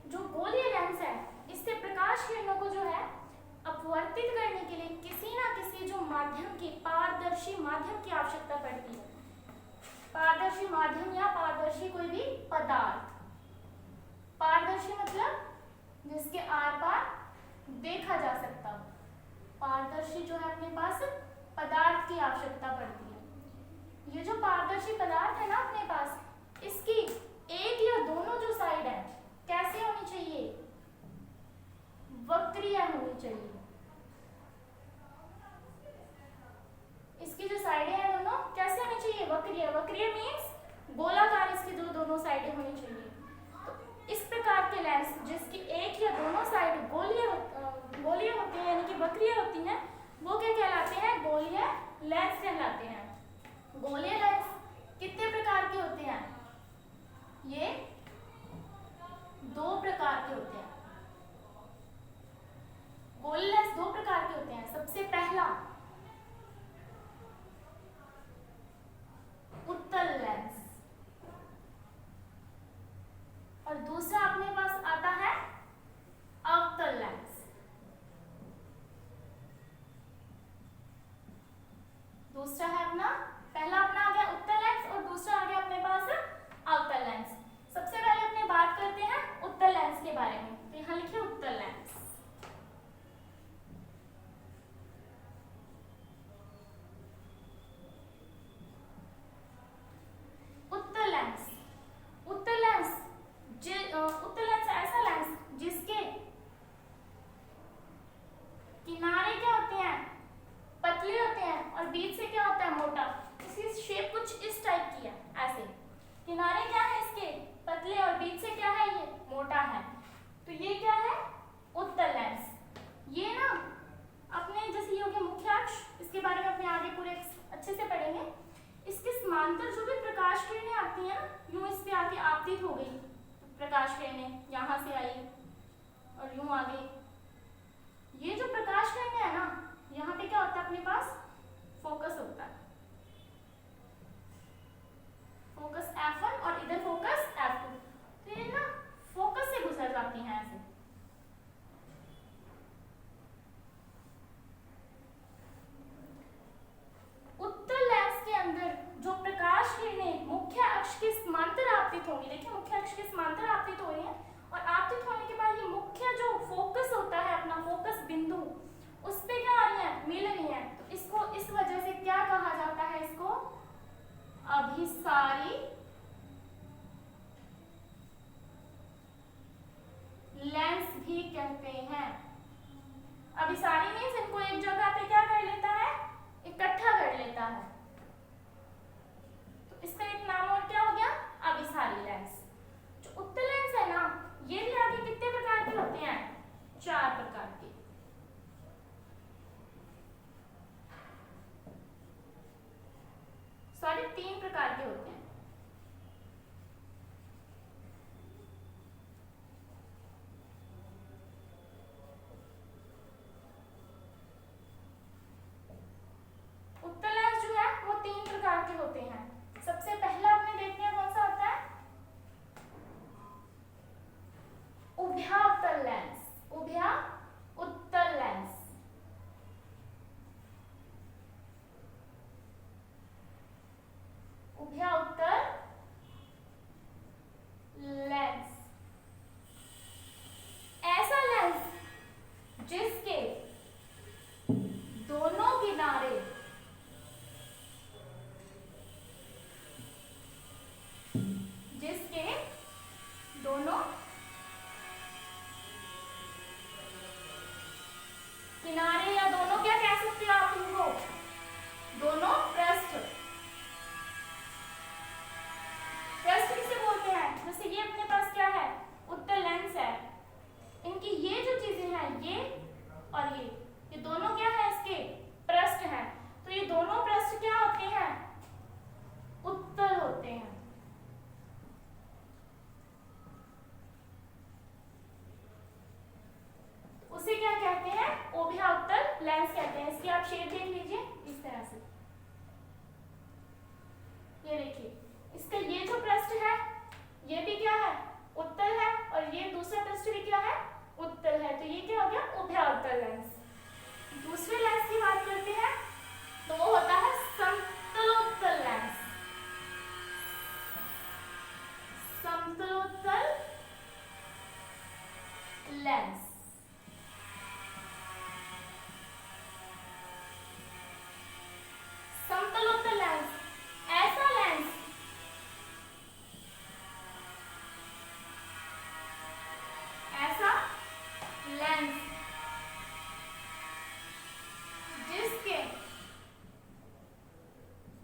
जो गोलीय लेंस है इससे प्रकाश किरणों को जो है अपवर्तित करने के लिए किसी ना किसी जो माध्यम की पारदर्शी माध्यम की आवश्यकता पड़ती है। पारदर्शी माध्यम या पारदर्शी कोई भी पदार्थ। पारदर्शी मतलब जिसके आर पार देखा जा सकता हो। पारदर्शी जो है अपने पास पदार्थ की आवश्यकता पड़ती है। ये जो पारदर्शी पदार्थ है ना अपने पास, इसकी एक या दोनों जो साइड है कैसे होनी चाहिए? वक्रीय होनी चाहिए। इसकी जो साइडें हैं दोनों कैसे होनी चाहिए? वक्रीय। वक्रीय मीन्स गोलाकार इसकी जो दोनों साइडें होनी चाहिए। तो इस प्रकार के लेंस जिसकी एक या दोनों साइड गोलीय होती है यानी कि वक्रीय होती हैं, वो क्या कहलाते हैं? गोलीय लेंस कहलाते हैं। गोलीय लेंस कितने प्रकार के होते हैं? ये दो प्रकार के होते हैं। गोलीय लेंस दो प्रकार के होते हैं। सबसे पहला उत्तल लेंस और दूसरा अपने पास आता है अवतल लेंस। दूसरा है अपना, पहला अपना आ गया उत्तल लेंस और दूसरा आ गया अपने पास अवतल लेंस। सबसे पहले अपने बात करते हैं उत्तल लेंस के बारे में। तो यहां लिखिए उत्तल लेंस। उत्तल लेंस, उत्तल लेंस उत्तल लेंस ऐसा लेंस जिसके किनारे क्या होते हैं? पतले होते हैं और बीच से क्या होता है? मोटा। इसकी शेप कुछ इस टाइप की है, ऐसे। किनारे क्या है इसके? पतले और बीच से क्या है? ये मोटा है। तो ये क्या है? उत्तल लेंस। ये ना अपने जैसे ये हो गया मुख्य अक्ष, इसके बारे में अपने आगे पूरे अच्छे से पढ़ेंगे। इसके समांतर जो भी प्रकाश किरणें आती हैं यूं इस पे आके आपतित हो गई, तो प्रकाश किरणें यहां से आई और यूं आ गई। ये जो प्रकाश किरणें है ना, यहाँ पे क्या होता है? अपने पास फोकस होता है, फोकस F1 और इधर फोकस F2। तो ये ना फोकस से गुजर जाती हैं ऐसे। उत्तल लेंस के अंदर जो प्रकाश किरणें मुख्य अक्ष के समांतर आपतित होंगी, देखिए मुख्य अक्ष के समांतर आपतित हो रही हैं और आपतित होने के बाद ये मुख्य जो फोकस होता है अपना फोकस बिंदु, उस पे क्या आ रही है? मिल रही है। तो इसको इस वजह से क्या कहा जाता है? इसको अभिसारी लेंस भी कहते हैं। अभिसारी मीन्स इनको एक जगह पे क्या कर लेता है? इकट्ठा कर लेता है। तो इसका एक नाम और क्या हो गया? अभिसारी लेंस। जो उत्तल लेंस है ना, ये भी आगे कितने प्रकार के होते हैं? 4 प्रकार के। सॉरी 3 प्रकार के होते हैं। उत्तल लेंस जो है वो 3 प्रकार के होते हैं। सबसे पहला आपने देख लिया कौन सा होता है? उभया उत्तल लेंस। उभया उत्तल लेंस। उभया उत्तल लेंस ऐसा लेंस जिसके दोनों किनारे किनारे या दोनों क्या कह सकते हो आप इनको? दोनों पृष्ठ। पृष्ठ किसे बोलते हैं? जैसे ये अपने पास क्या है? उत्तल लेंस है। इनकी ये जो चीजें हैं ये और ये दोनों क्या है? इसके पृष्ठ हैं। तो ये दोनों पृष्ठ क्या होते हैं? उत्तल होते हैं। उसे क्या कहते हैं? उभया उत्तल लेंस कहते हैं। इसकी आप शेप देख लीजिए इस तरह से। ये देखिए इसका ये जो पृष्ठ है ये भी क्या है? उत्तल है और ये दूसरा पृष्ठ लेंस। समतलोत्तल लेंस, ऐसा लेंस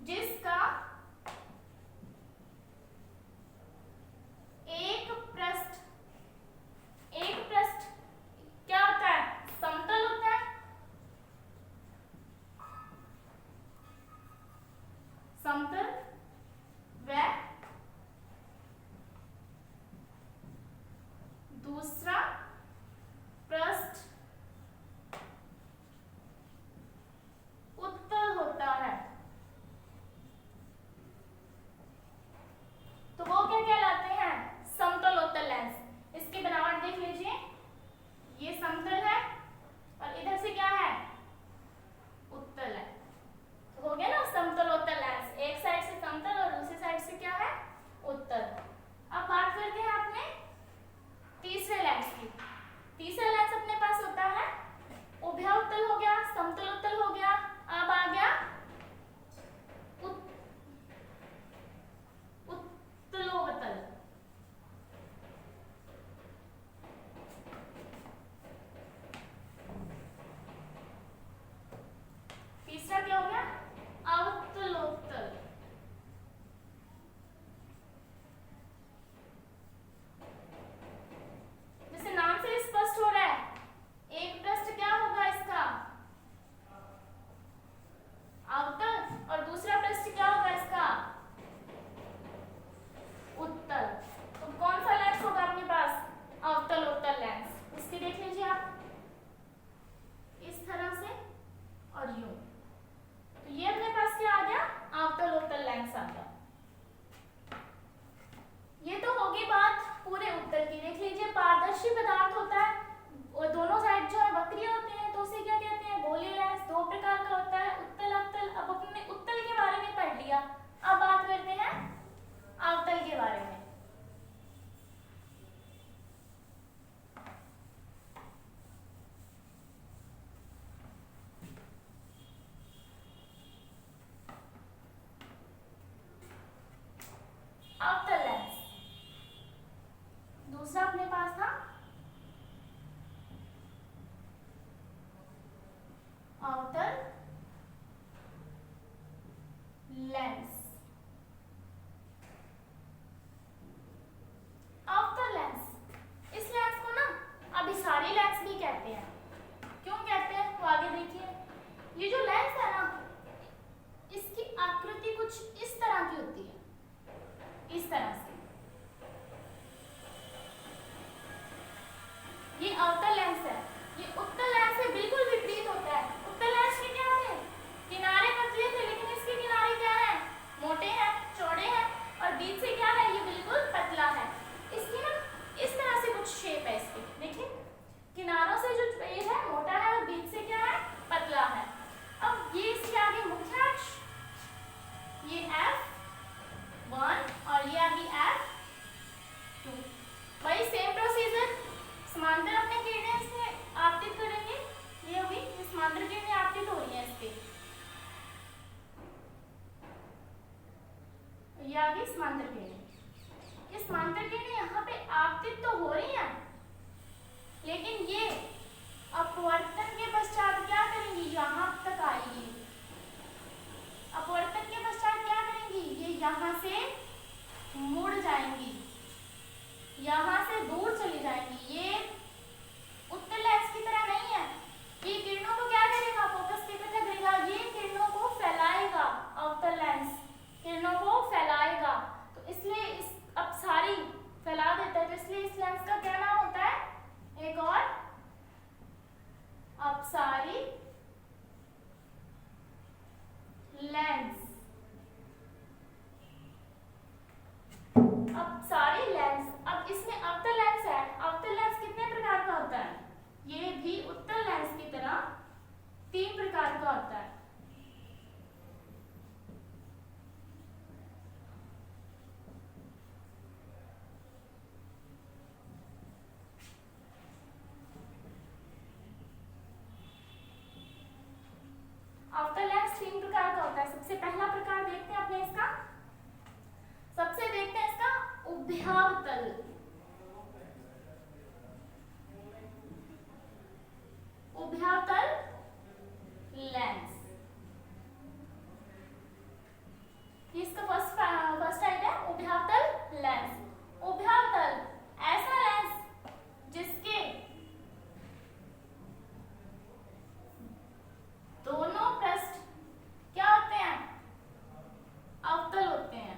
जिसका एक पृष्ठ क्या होता है, समतल होता है, समतल व दूसरा पृष्ठ उत्तल होता है। तो वो क्या कहलाते हैं, समतलोत्तल लेंस। इसकी बनावट देख लीजिए, ये समतल है और इधर से क्या है, उत्तल है। तो हो गया ना समतलोत्तल लेंस, एक साइड से समतल और दूसरी साइड से क्या है, उत्तल। अब बात करते हैं अपने तीसरे लेंस की। तीसरा लेंस अपने पास होता है उभयोत्तल हो गया, समतलोत्तल हो गया, अब आ गया उत्तलोत्तल। तीसरा क्या हो गया, अवतलोत्तल। जैसे नाम से स्पष्ट हो रहा है, एक पृष्ठ क्या होगा इसका, अवतल, और दूसरा पृष्ठ क्या होगा इसका, उत्तल। तो कौन सा लेंस होगा अपने पास, अवतलोत्तल लेंस। इसकी देख लीजिए आप, इस तरह से और यूं। तो ये अपने पास क्या आ गया, अवतलोत्तल लेंस आ गया। ये तो होगी बात पूरे उत्तल की। देख लीजिए, पारदर्शी पदार्थ होता है और दोनों साइड जो है वक्रीय होते हैं, तो उसे क्या कहते हैं, गोलीय लेंस। दो प्रकार का होता है, उत्तल अवतल। अब अपने उत्तल के बारे में पढ़ लिया, अब बात करते हैं अवतल के बारे में। अवतल लेंस दूसरा अपने पास था अवतल लेंस। अवतल लेंस, इस लेंस को ना अभिसारी लेंस भी कहते हैं। क्यों कहते हैं, तो आगे देखिए। ये जो लेंस है ना, इसकी आकृति कुछ इस तरह की होती है, इस तरह से। ये अवतल लेंस है, ये उत्तल लेंस से बिल्कुल विपरीत होता है। उत्तल लेंस के क्या थे, किनारे पतले थे, लेकिन इसके किनारे क्या है, मोटे हैं, चौड़े हैं, और बीच से क्या है, ये बिल्कुल पतला है। इसकी ना इस तरह से कुछ शेप है इसकी, देखिए किनारों से जो ये है मोटा है और बीच से क्या है, पतला है। अब ये इसके आगे मुख्य अक्ष, ये F1 और ये आगे F2। वही सेम प्रोसीजर, समांतर अपने किरणें इसमें आपतित करेंगे। ये होगी, समांतर किरणें आपतित हो रही हैं इसके, ये आगे समांतर किरणें। ये समांतर किरणें यहाँ पे आपतित तो हो रही हैं, लेकिन ये अपवर्तन के पश्चात क्या करेंगी, यहाँ तक आएगी। अपवर्तन के पश्चात क्या करेंगी, ये यहाँ से मुड़ जाएंगी, यहाँ से दूर चली जाएंगी। ये उत्तल लेंस की तरह नहीं है, ये किरणों को क्या करेगा, फोकस के तरफ देगा, ये किरणों को फैलाएगा। अवतल लेंस किरणों को फैलाएगा, तो इसलिए इस अपसारी फैला देता है, तो इसलिए इस लेंस का क्या नाम होता है, एक और अपसारी लेंस। अपसारी लेंस। अब इसमें अवतल लेंस है, उभयतल। उभयतल लेंस, ये इसका फर्स्ट टाइप है, उभयतल लेंस। उभयतल ऐसा लेंस जिसके दोनों पृष्ठ क्या होते हैं, अवतल होते हैं।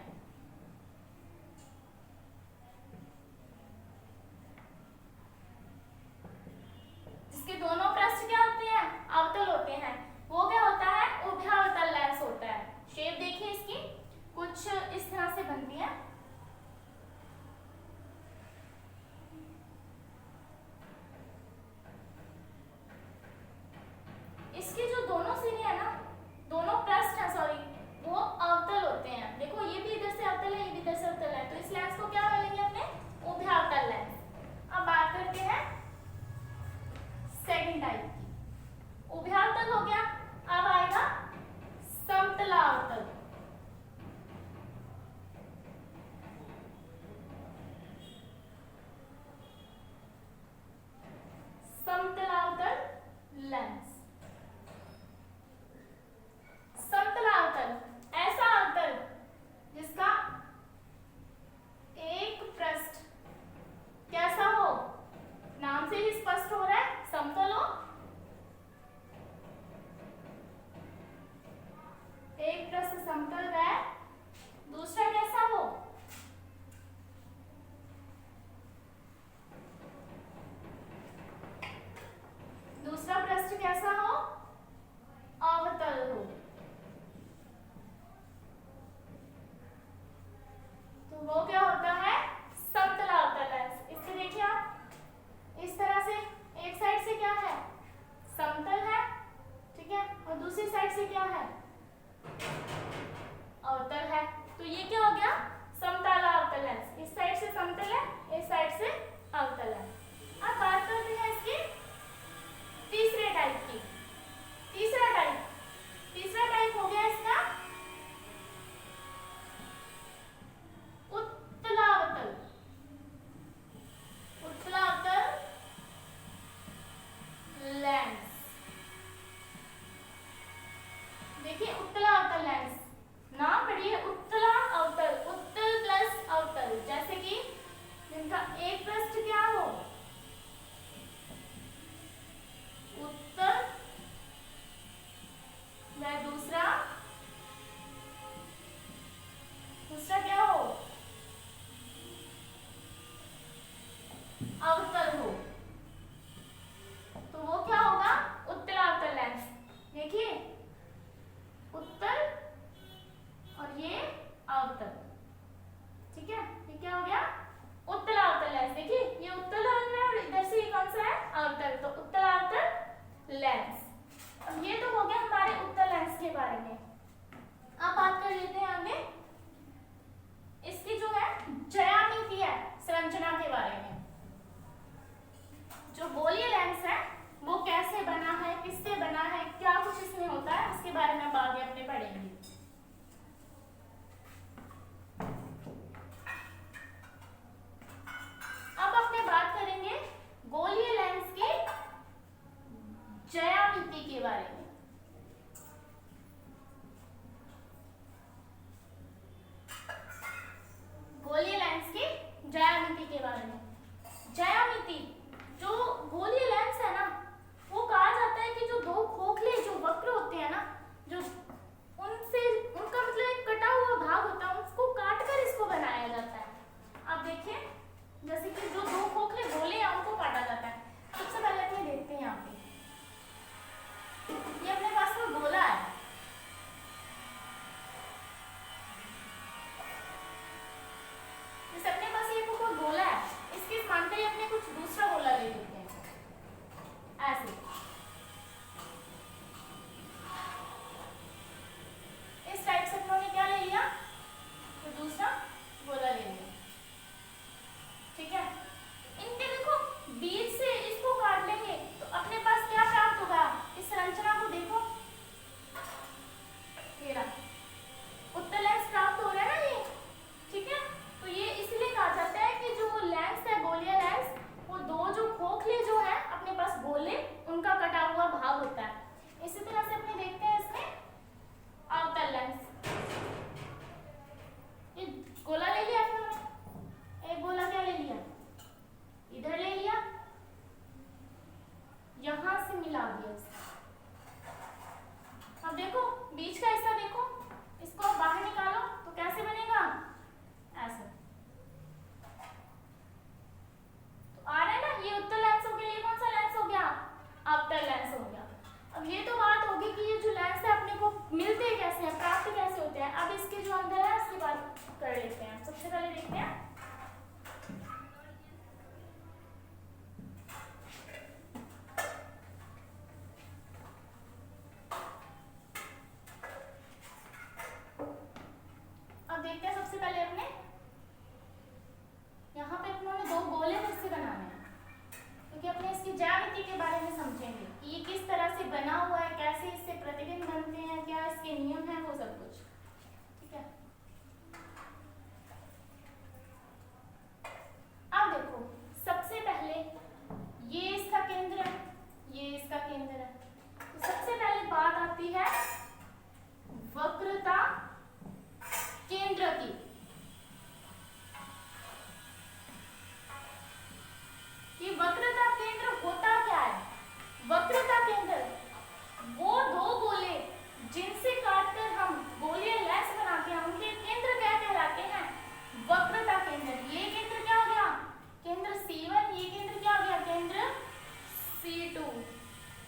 C2।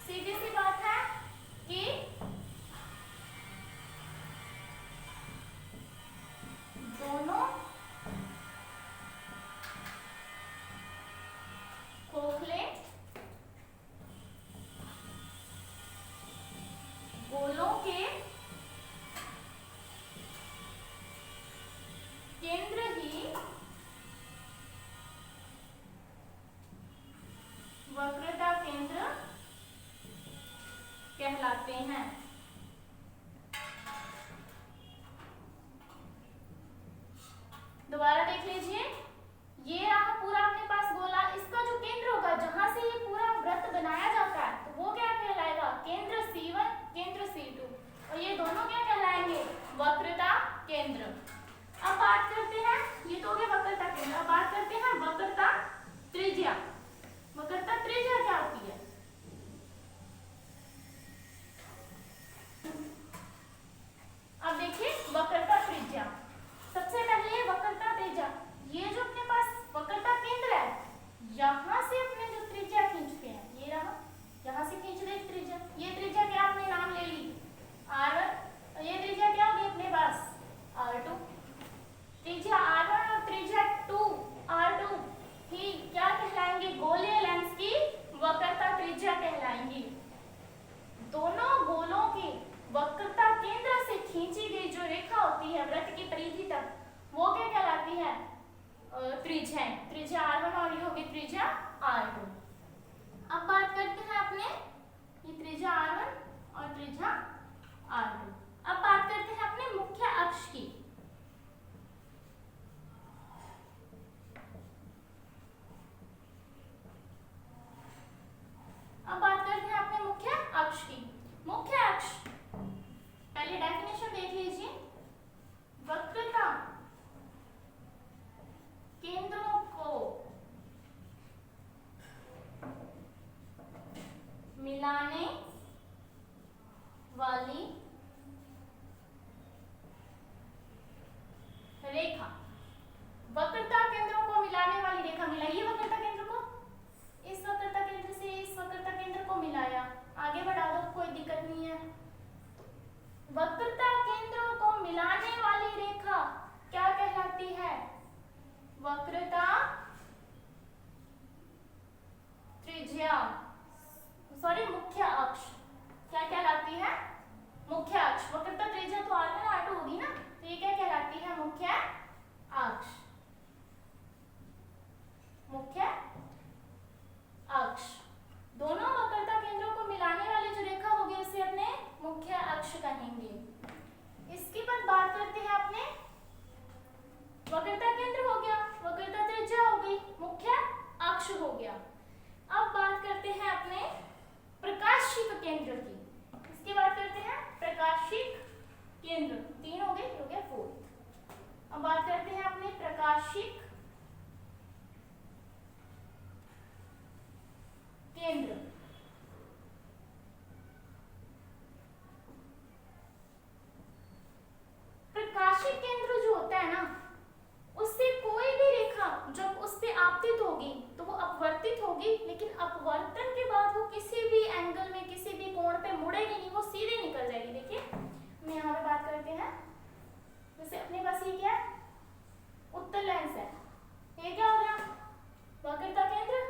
सीधी सी बात है कि दोनों खोखले गोलों के केंद्र ही वक्रता केंद्र कहलाते हैं। दोबारा देख लीजिए, ये रहा पूरा अपने पास गोला, इसका जो केंद्र होगा जहां से ये पूरा वृत्त बनाया जाता है तो वो क्या कहलाएगा, केंद्र C1 केंद्र C2, और ये दोनों क्या कहलाएंगे, वक्रता केंद्र। अब बात करते हैं, ये तो हो गया वक्रता केंद्र, अब बात करते हैं वक्रता त्रिज्या। वक्रता त्रिज्या क्या होती है, अब देखिए वक्रता त्रिज्या। सबसे पहले वक्रता त्रिज्या, ये जो अपने पास वक्रता केंद्र है, यहां से अपने जो त्रिज्या खींचते हैं, ये रहा, यहां से खींच रहे त्रिज्या, ये त्रिज्या क्या आपने नाम ले ली R1, ये त्रिज्या क्या होगी अपने पास R2। त्रिज्या R1 और त्रिज्या 2 R2 ही क्या कहलाएंगे, गोलीय लेंस की वक्रता त्रिज्या कहलाएंगी। दोनों गोलों के वक्रता केंद्र से खींची गई जो रेखा होती है वृत्त की परिधि तक, वो क्या कहलाती है, त्रिज्या। त्रिज्या R1 और ये होगी त्रिज्या R2। अब बात करते हैं अपने ये त्रिज्या R1 और त्रिज्या R2। अब बात करते हैं अपने मुख्य अक्ष की। अब बात करते हैं अपने मुख्य अक्ष की। मुख्य अक्ष, पहले डेफिनेशन देख लीजिए, वक्रता केंद्रों को मिलाने वाली रेखा। वक्रता केंद्रों को मिलाने वाली रेखा, मिलाइए वक्रता केंद्र को, इस वक्रता केंद्र से इस वक्रता केंद्र को मिलाया, आगे बढ़ा दो, कोई दिक्कत नहीं है। वक्रता केंद्रों को मिलाने वाली रेखा क्या कहलाती है, वक्रता त्रिज्या, सॉरी मुख्य अक्ष क्या कहलाती है, मुख्य अक्ष। वक्रता त्रिज्या तो R1 R2 होगी ना, तो ये क्या कहलाती है, मुख्य अक्ष। मुख्य अक्ष, दोनों वक्रता केंद्रों को मिलाने वाली जो रेखा होगी उसे अपने मुख्य अक्ष कहेंगे। इसके बाद बात करते हैं अपने वक्रता केंद्र हो गया, वक्रता त्रिज्या हो गई, मुख्य अक्ष हो गया। अब बात करते हैं अपने प्रकाशिक केंद्र की। इसकी बात करते हैं प्रकाशिक केंद्र, 3 हो गए, हो गया 4। अब बात करते हैं अपने प्रकाशिक केंद्र। प्रकाशिक केंद्र जो होता है ना, उससे कोई भी रेखा जब उस पे आपतित होगी तो वो अपवर्तित होगी, लेकिन अपवर्तन के बाद वो किसी भी एंगल में किसी भी कोण पे मुड़ेगी नहीं, वो सीधे निकल जाएगी। देखिए हम यहाँ पे बात करते हैं, जैसे अपने पास ये क्या है, उत्तल लेंस है, ये क्या हो गया, वक्रता केंद्र।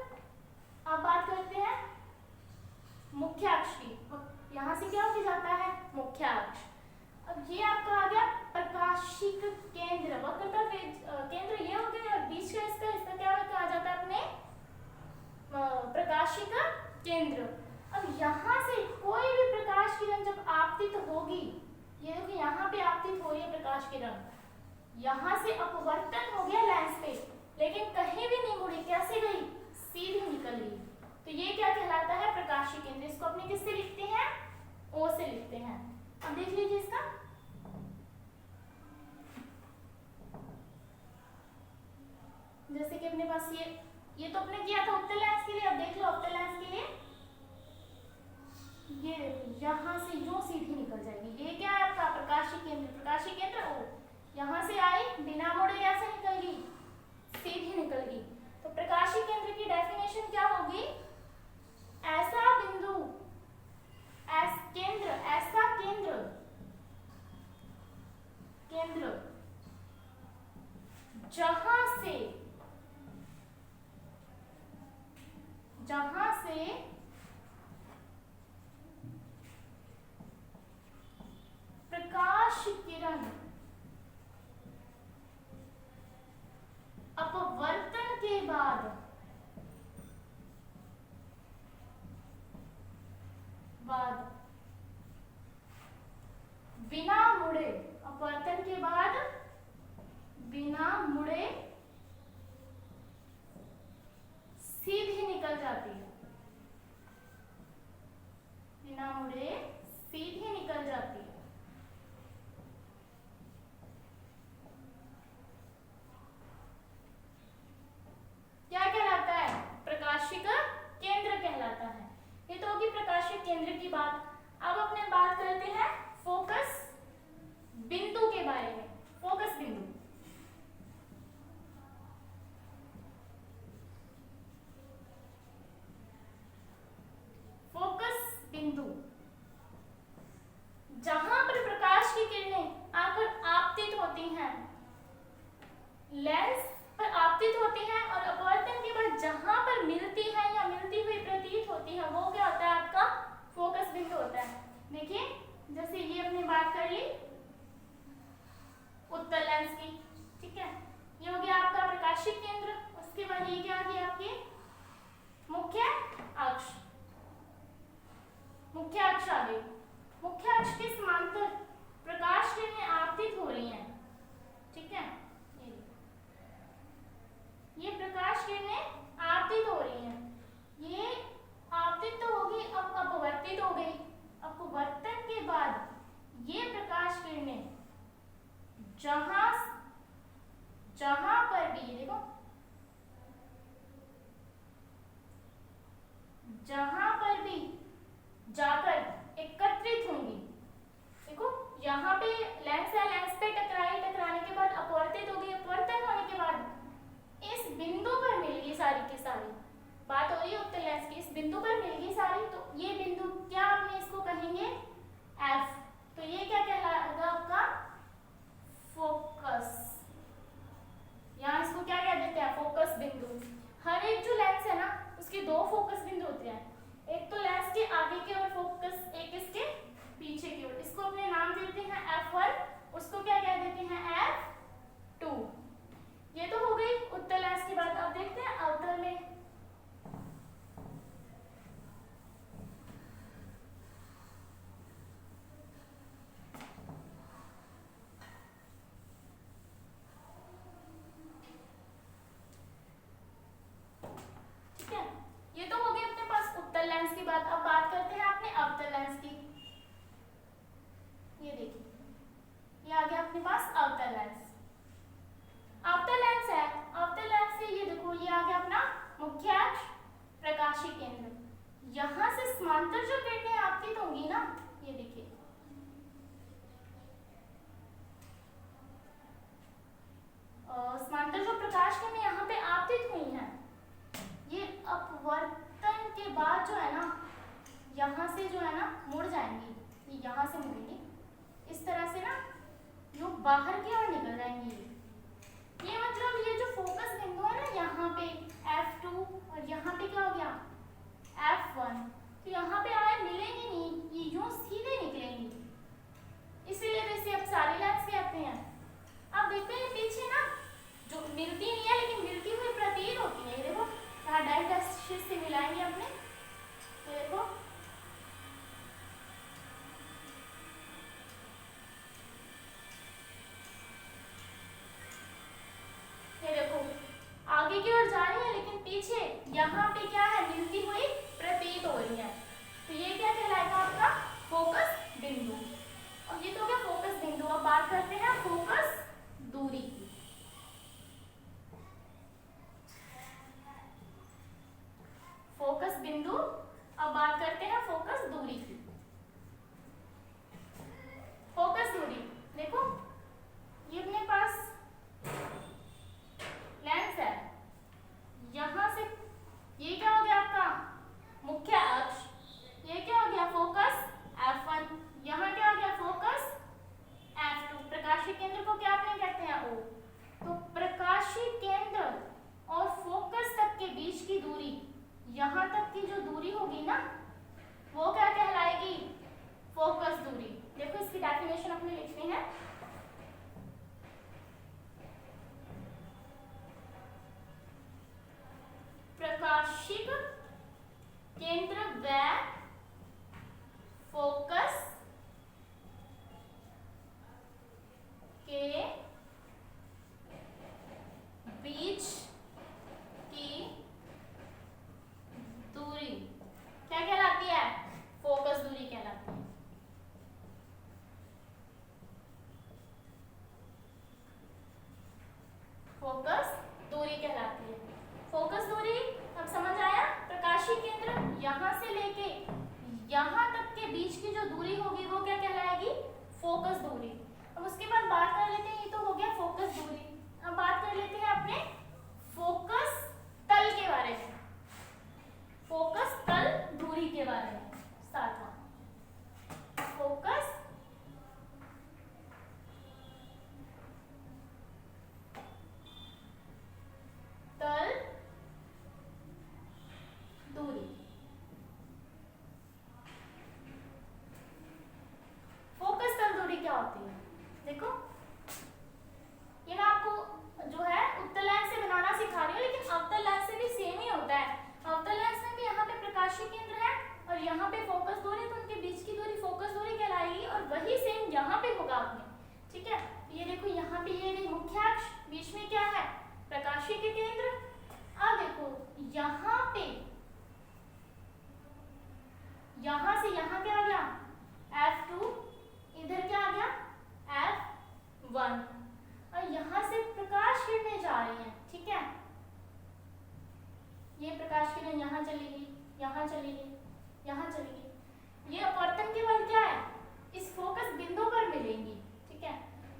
अब बात करते हैं मुख्य अक्ष की, यहाँ से क्या हो जाता है, मुख्य अक्ष। अब ये आपका आ गया प्रकाशिक केंद्र, वक्रता केंद्र ये हो गया, और बीच का इसका क्या आ जाता है अपने प्रकाशिक केंद्र। अब यहाँ से कोई भी प्रकाश किरण जब आपतित होगी, ये देखिए यहाँ पे आपतित हो रही है प्रकाश किरण, यहाँ से अपवर्तन हो गया लेंस पे, लेकिन कहीं भी नहीं मुड़ी, कैसे गई, सीधी निकल गई, तो ये क्या कहलाता है, प्रकाशिक केंद्र। इसको अपने किससे लिखते हैं, O से लिखते हैं। अब देख लीजिए इसका, जैसे कि अपने पास ये तो अपने किया था उत्तल लेंस के लिए, अब देख लो अवतल लेंस के लिए, ये यहाँ से यूं सीधी निकल जाएगी, ये क्या है आपका प्रकाशिक केंद्र। प्रकाशिक केंद्र O, यहाँ से आई बिना मुड़े कैसे निकल गई, सीधी निकल गई। तो प्रकाशिक केंद्र की डेफिनेशन क्या होगी, ऐसे जहां से प्रकाश किरण अपवर्तन के बाद बिना मुड़े, अपवर्तन के बाद बिना मुड़े सीधी निकल जाती है, बिना मुड़े सीधी निकल जाती है। क्या कहलाता है? प्रकाशिक केंद्र कहलाता है। ये तो होगी प्रकाशिक केंद्र की बात। अब अपने बात करते हैं फोकस बिंदु के बारे में। फोकस बिंदु, फोकस बिंदु जहां पर प्रकाश की किरणें आकर आपतित होती हैं, लेंस पर आपतित होती हैं और अपवर्तन के बाद जहां पर मिलती है या मिलती हुई प्रतीत होती है, वो क्या होता है? आपका फोकस बिंदु होता है। देखिए, जैसे ये अपनी बात कर ली उत्तल लेंस की, ठीक है, ये हो गया आपका प्रकाशिक केंद्र। उसके बाद ये क्या आ गया? आपकी मुख्य अक्ष, मुख्य अक्ष आ गई। मुख्य अक्ष के समांतर प्रकाश किरणें आपतित हो रही हैं, ठीक है, ये प्रकाश किरणें आपतित हो रही हैं। ये आपतित तो होगी, अब अपवर्तित हो गई। अपवर्तन के बाद ये प्रकाश किरणें जहां पर भी, देखो, जहां पर भी जाकर एकत्रित होंगी। देखो, यहाँ पे लेंस है, लेंस पे टकराई, टकराने के बाद अपवर्तित हो गई, अपवर्तन होने के बाद इस बिंदु पर मिल गई सारी की सारी। बात हो रही है उत्तल लेंस की, इस बिंदु पर मिल गई सारी, तो ये बिंदु क्या आपने इसको कहेंगे? एफ। तो ये क्या कहलाएगा? आपका फोकस। यहाँ इसको क्या कह देते हैं? फोकस बिंदु। हर एक जो लेंस है ना, उसके दो फोकस बिंदु होते हैं। एक तो लेंस के आगे की ओर फोकस, एक इसके पीछे की ओर। इसको अपने नाम देते हैं F1, उसको क्या कह देते हैं? F2। ये तो हो गई उत्तल लेंस की बात। अब देखते हैं अवतल में। ठीक है, ये तो हो गई अपने पास उत्तल लेंस की बात। अब बात करते हैं अपने अवतल लेंस की। ये देखिए, ये आ गया अपने पास अवतल लेंस। अवतल लेंस है, अवतल लेंस से ये देखो, ये आ गया अपना मुख्य अक्ष, प्रकाशीय केंद्र। यहां से समांतर जो किरणें आपतित होंगी ना, ये देखिए, समांतर जो प्रकाश किरणें यहाँ पे आपतित हुई हैं, ये अपवर्तन के बाद जो है ना, यहाँ से जो है ना मुड़ जाएंगी, ये यहाँ से मुड़ेंगी, इस तरह से ना यो बाहर की ओर निकल जाएंगी। ये मतलब ये जो फोकस बिंदु है ना, यहाँ पे F2 और यहाँ पे क्या हो गया? F1। तो यहाँ पे आए मिलेंगी नहीं, ये यूं सीधे निकलेंगी, इसीलिए तो इसे अब सारे लेंस कहते हैं। अब देखते हैं पीछे ना, जो मिलती नहीं है लेकिन मिलती हुई प्रतीत होती है। ये देखो, यहाँ डायरेक्ट से मिलाएंगे अपने, तो देखो, ये देखो आगे की ओर जा रही है लेकिन पीछे यहाँ पे क्या है? मिलती हुई प्रतीत हो रही है। तो ये क्या कहलाएगा? आपका फोकस बिंदु। और ये तो क्या? फोकस बिंदु। अब बात करते हैं फोकस दूरी की। फोकस बिंदु, अब बात करते हैं फोकस दूरी की। फोकस दूरी देखो, ये अपने पास लेंस है, यहां से ये क्या हो गया? ना, वो क्या कहलाएगी? फोकस दूरी। देखो इसकी डेफिनेशन अपने लिखनी है। प्रकाशिक केंद्र व फोकस के बीच की दूरी क्या कहलाती है? फोकस दूरी कहलाती है। फोकस दूरी कहलाती है। फोकस दूरी अब समझ आया? प्रकाशीय केंद्र यहां से लेके यहां तक के बीच की जो दूरी होगी वो क्या कहलाएगी? फोकस दूरी। अब उसके बाद बात कर लेते हैं, ये तो हो गया फोकस दूरी। अब बात कर लेते हैं अपने फोकस तल के बारे में, फोकस तल दूरी के बारे में। सातवां, फोकस तल दूरी। फोकस तल दूरी क्या होती है? देखो ये मैं आपको जो है उत्तल लेंस से बनाना सिखा रही हूँ, लेकिन अवतल लेंस से भी सेम ही होता है। अवतल लेंस में भी यहाँ पे प्रकाशीय केंद्र है और यहाँ पे फोकस दूरी, तो उनके बीच की दूरी फोकस दूरी कहलाएगी और वही सेम यहाँ पे होगा आपने। ठीक है, ये देखो यहाँ पे ये मुख्य अक्ष, बीच में क्या है? प्रकाशीय के केंद्र। अब देखो यहाँ पे, यहाँ से यहाँ क्या आ गया? F2, इधर क्या आ गया? F1, और यहाँ से प्रकाश किरणें जा रही हैं। ठीक है, ये प्रकाश किरण यहाँ चलेगी, यहाँ चलेगी, यहाँ चलेगी। ये अपवर्तन के बाद क्या है? इस फोकस बिंदु पर मिलेंगी। ठीक है,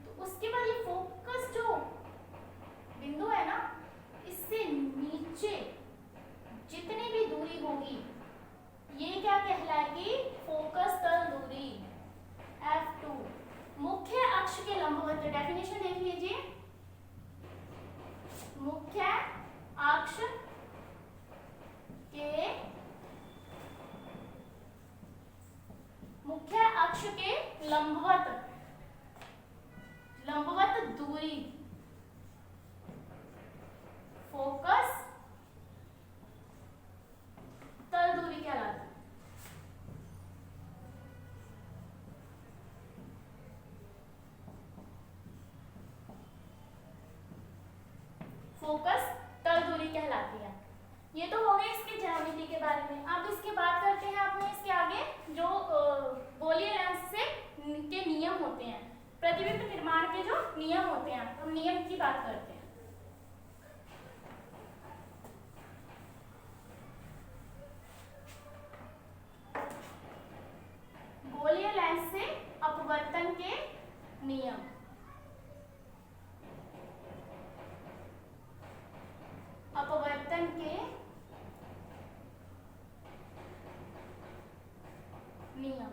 तो उसके बाद ये फोकस जो बिंदु है ना, इससे नीचे जितनी भी दूरी होगी ये क्या कहलाएगी? फोकस तल दूरी F2। मुख्य अक्ष के लंबवत, डेफिनेशन देख लीजिए। मुख्य अक्ष के, मुख्य अक्ष के लंबवत, लंबवत दूरी फोकस तल दूरी कहलाती है। फोकस तल दूरी कहलाती है। ये तो हो गए इसके ज्यामिति के बारे में। अब इसके बात करते हैं अपने इसके आगे जो गोलीय लेंस से के नियम होते हैं, प्रतिबिंब निर्माण के जो नियम होते हैं, हम नियम की बात करते हैं। गोलीय लेंस से अपवर्तन के नियम। अपवर्तन के नियम।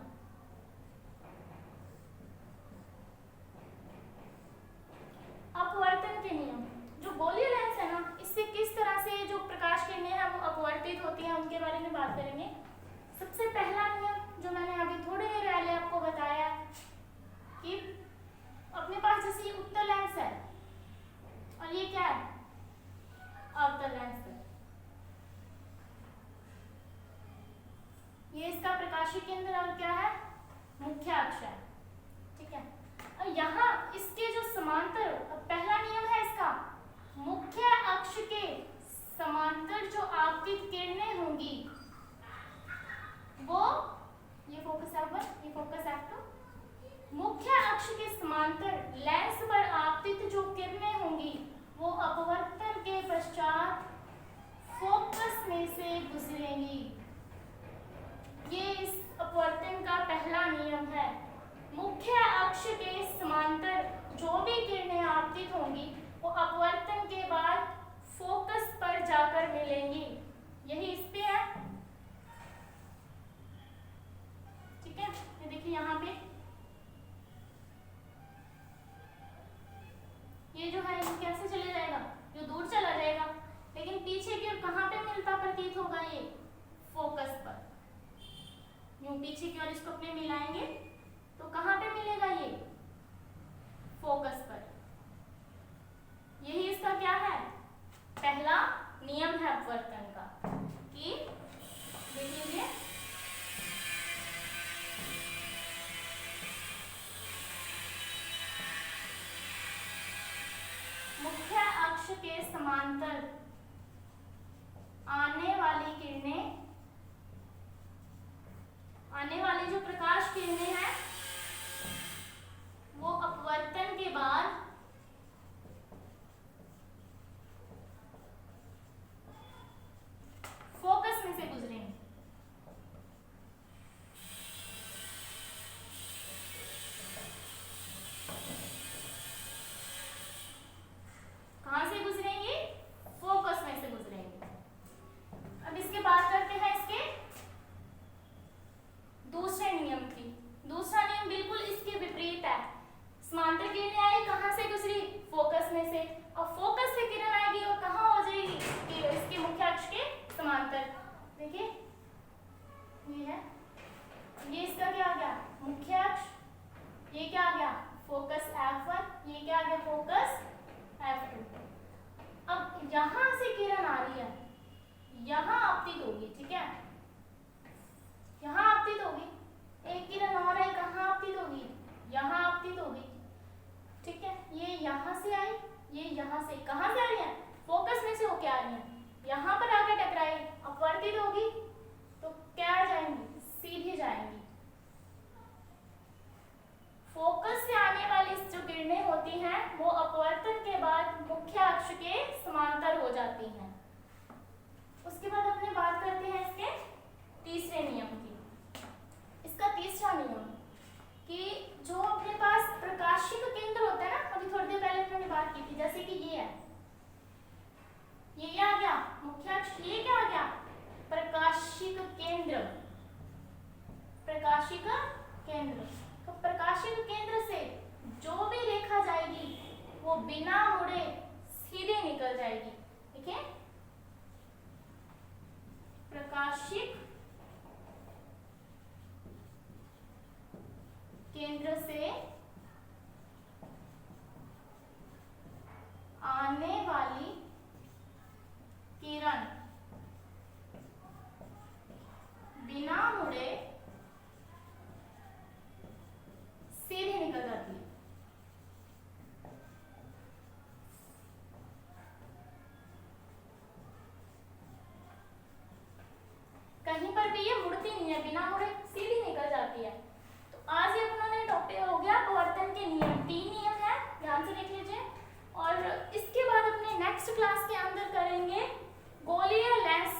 अपवर्तन के नियम, जो गोलीय लेंस है ना, इससे किस तरह से जो प्रकाश किरणें हैं वो अपवर्तित होती हैं, उनके बारे में बात करेंगे। सबसे पहला नियम जो मैंने अभी थोड़ी देर पहले आपको बताया कि अपने पास जैसे उत्तल लेंस है और ये क्या है? अवतल लेंस है। ये इसका प्रकाशीय केंद्र और क्या है? मुख्य अक्ष है। ठीक है, और यहाँ इसके जो समांतर, पहला नियम है इसका, मुख्य अक्ष के समांतर जो आपतित किरणें होंगी वो, ये फोकस F1, ये फोकस F2, मुख्य अक्ष के समांतर लेंस पर आपतित जो किरणें होंगी वो अपवर्तन के पश्चात फोकस में से गुजरेंगी। ये इस अपवर्तन का पहला नियम है। मुख्य अक्ष के समांतर जो भी किरणें आपतित होंगी वो अपवर्तन के बाद फोकस पर जाकर मिलेंगी। यही इस पे है। ठीक है, ये देखिए यहाँ पे ये जो है ये कैसे चले जाएगा? ये दूर चला जाएगा, लेकिन पीछे की ओर कहाँ पे मिलता प्रतीत होगा? ये फोकस पर। पीछे की ओर इसको अपने मिलाएंगे तो कहाँ पे मिलेगा ये? फोकस पर। यही इसका क्या है? पहला नियम है अपवर्तन का कि देखिए मुख्य अक्ष के समांतर आने वाली किरणें, आने वाली जो प्रकाश किरणें हैं वो अपवर्तन के बाद फोकस में से गुजरेंगे। कहां से गुजरेंगे? फोकस में से गुजरेंगे। अब इसके बात करते हैं इसके दूसरे नियम की। दूसरा नियम बिल्कुल इसके विपरीत है। समांतर किरणें आई, कहां से गुजरी? फोकस में से। और फोकस से किरण आएगी और कहां हो जाएगी? इसके मुख्य अक्ष के समांतर। देखिए ये है, ये इसका क्या आ गया? मुख्य अक्ष। ये क्या आ गया? Focus F1। ये क्या आ गया? Focus F2। अब यहां से किरण आ रही है, यहां आपतित होगी, ठीक है? यहां आपतित होगी। एक किरण और है, कहां आपतित होगी? यहां आपतित होगी, ठीक है? ये यहां से आई, ये यहां से, कहां से आ रही है? फोकस में से होके आ रही है। यहां पर आकर टकराई, अपवर्तित होगी तो क्या जाएंगी? सीधे जाएंगी। फोकस से आने वाली जो किरणें होती हैं वो अपवर्तन के बाद मुख्य अक्ष के समांतर हो जाती हैं। उसके बाद अपने बात करते हैं इसके तीसरे नियम की। इसका तीसरा नियम कि जो अपने पास प्रकाशिक केंद्र होता है ना, अभी थोड़ी देर पहले हमने बात की थी, जैसे कि ये है, ये क्या आ गया? मुख्य अक्ष। ये क्या आ गया? प्रकाशिक केंद्र। प्रकाशिक केंद्र। तो प्रकाशिक केंद्र से जो भी रेखा जाएगी वो बिना मुड़े सीधे निकल जाएगी। ठीक है? प्रकाशिक केंद्र से आने वाली किरण बिना मुड़े सीधे निकल जाती है। कहीं पर भी ये मुड़ती नहीं है, बिना मुड़े सीधी निकल जाती है। तो आज ये अपना टॉपिक हो गया अपवर्तन के नियम। 3 नियम है, ध्यान से देख लीजिए। और इसके बाद अपने नेक्स्ट क्लास के अंदर करेंगे गोलीय लेंस